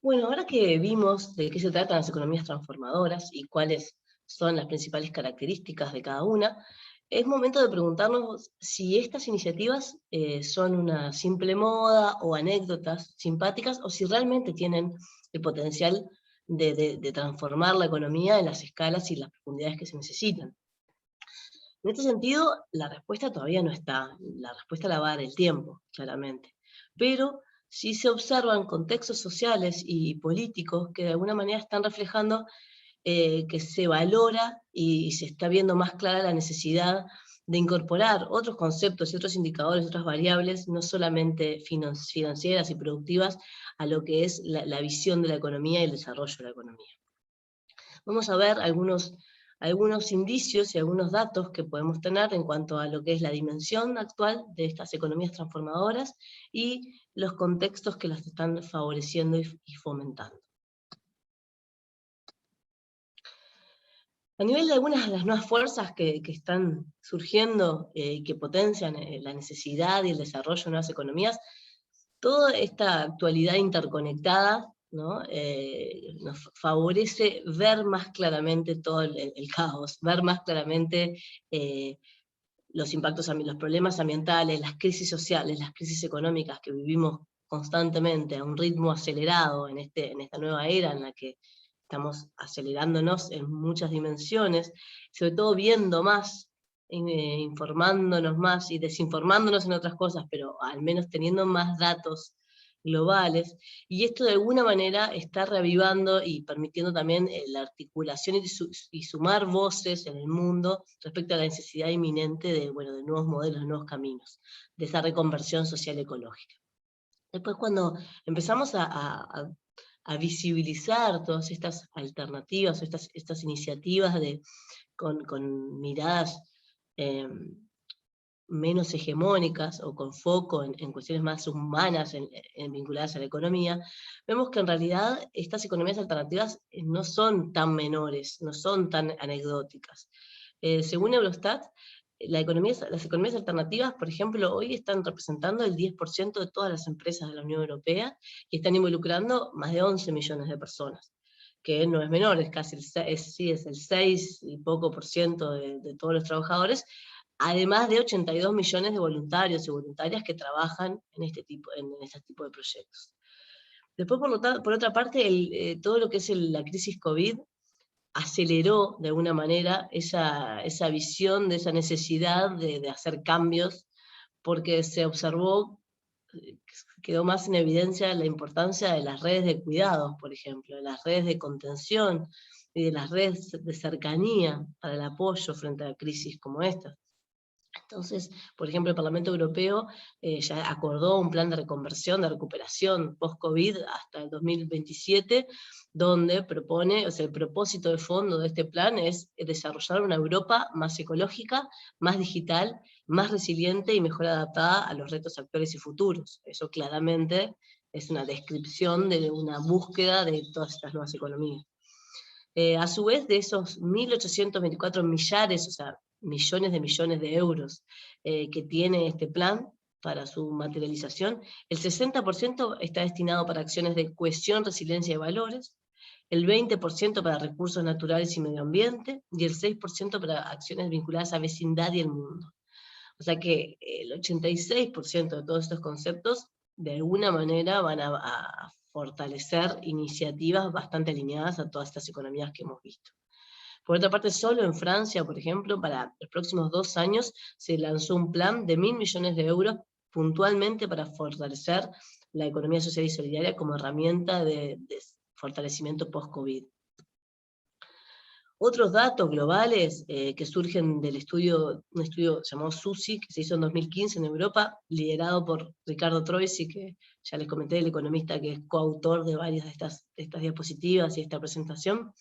Bueno, ahora que vimos de qué se tratan las economías transformadoras y cuáles son las principales características de cada una, es momento de preguntarnos si estas iniciativas son una simple moda o anécdotas simpáticas o si realmente tienen el potencial de transformar la economía en las escalas y las profundidades que se necesitan. En este sentido, la respuesta todavía no está, la respuesta la va a dar el tiempo, claramente. Pero sí se observan contextos sociales y políticos que de alguna manera están reflejando que se valora y se está viendo más clara la necesidad de incorporar otros conceptos y otros indicadores, otras variables, no solamente financieras y productivas, a lo que es la visión de la economía y el desarrollo de la economía. Vamos a ver algunos indicios y algunos datos que podemos tener en cuanto a lo que es la dimensión actual de estas economías transformadoras y los contextos que las están favoreciendo y fomentando. A nivel de algunas de las nuevas fuerzas que están surgiendo y que potencian la necesidad y el desarrollo de nuevas economías, toda esta actualidad interconectada, ¿no? Nos favorece ver más claramente todo el caos, ver más claramente los impactos, los problemas ambientales, las crisis sociales, las crisis económicas que vivimos constantemente a un ritmo acelerado en esta nueva era en la que estamos acelerándonos en muchas dimensiones, sobre todo viendo más, informándonos más y desinformándonos en otras cosas, pero al menos teniendo más datos globales, y esto de alguna manera está reavivando y permitiendo también la articulación y sumar voces en el mundo respecto a la necesidad inminente de, bueno, de nuevos modelos, de nuevos caminos, de esa reconversión social ecológica. Después cuando empezamos a visibilizar todas estas alternativas, estas iniciativas con miradas eh, menos hegemónicas o con foco en cuestiones más humanas vinculadas a la economía, vemos que en realidad estas economías alternativas no son tan menores, no son tan anecdóticas. Según Eurostat, las economías alternativas, por ejemplo, hoy están representando el 10% de todas las empresas de la Unión Europea y están involucrando más de 11 millones de personas, que no es menor, es casi es el 6 y poco por ciento de todos los trabajadores, además de 82 millones de voluntarios y voluntarias que trabajan en este tipo de proyectos. Después, por otra parte, todo lo que es la crisis COVID aceleró de alguna manera esa visión de esa necesidad de hacer cambios, porque se observó, quedó más en evidencia la importancia de las redes de cuidados, por ejemplo, de las redes de contención y de las redes de cercanía para el apoyo frente a crisis como esta. Entonces, por ejemplo, el Parlamento Europeo ya acordó un plan de reconversión, de recuperación post-COVID hasta el 2027, donde propone, o sea, el propósito de fondo de este plan es desarrollar una Europa más ecológica, más digital, más resiliente y mejor adaptada a los retos actuales y futuros. Eso claramente es una descripción de una búsqueda de todas estas nuevas economías. A su vez, de esos 1.824 millares, o sea, millones de euros que tiene este plan para su materialización, el 60% está destinado para acciones de cohesión, resiliencia y valores, el 20% para recursos naturales y medio ambiente, y el 6% para acciones vinculadas a vecindad y el mundo. O sea que el 86% de todos estos conceptos, de alguna manera, van a fortalecer iniciativas bastante alineadas a todas estas economías que hemos visto. Por otra parte, solo en Francia, por ejemplo, para los próximos 2 años, se lanzó un plan de 1.000 millones de euros puntualmente para fortalecer la economía social y solidaria como herramienta de fortalecimiento post-COVID. Otros datos globales que surgen del un estudio llamado SUSI, que se hizo en 2015 en Europa, liderado por Ricardo Troisi, que ya les comenté, el economista que es coautor de varias de estas diapositivas y esta presentación.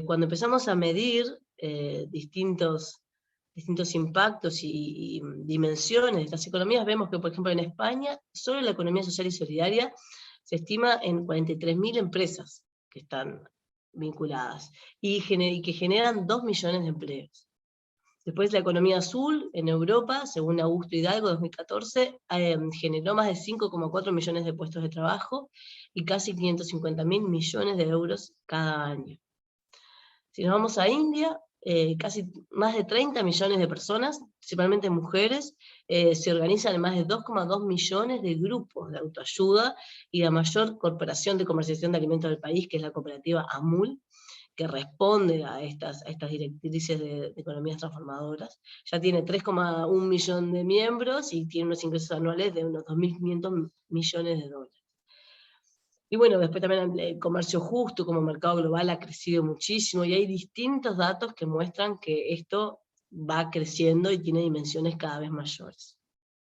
Cuando empezamos a medir distintos impactos y dimensiones de estas economías, vemos que, por ejemplo, en España, solo la economía social y solidaria se estima en 43.000 empresas que están vinculadas y que generan 2 millones de empleos. Después la economía azul en Europa, según Augusto Hidalgo, 2014, generó más de 5,4 millones de puestos de trabajo y casi 550.000 millones de euros cada año. Si nos vamos a India, casi más de 30 millones de personas, principalmente mujeres, se organizan en más de 2,2 millones de grupos de autoayuda, y la mayor corporación de comercialización de alimentos del país, que es la cooperativa Amul, que responde a estas directrices de economías transformadoras, ya tiene 3,1 millón de miembros y tiene unos ingresos anuales de unos 2.500 millones de dólares. Y bueno, después también el comercio justo como mercado global ha crecido muchísimo, y hay distintos datos que muestran que esto va creciendo y tiene dimensiones cada vez mayores.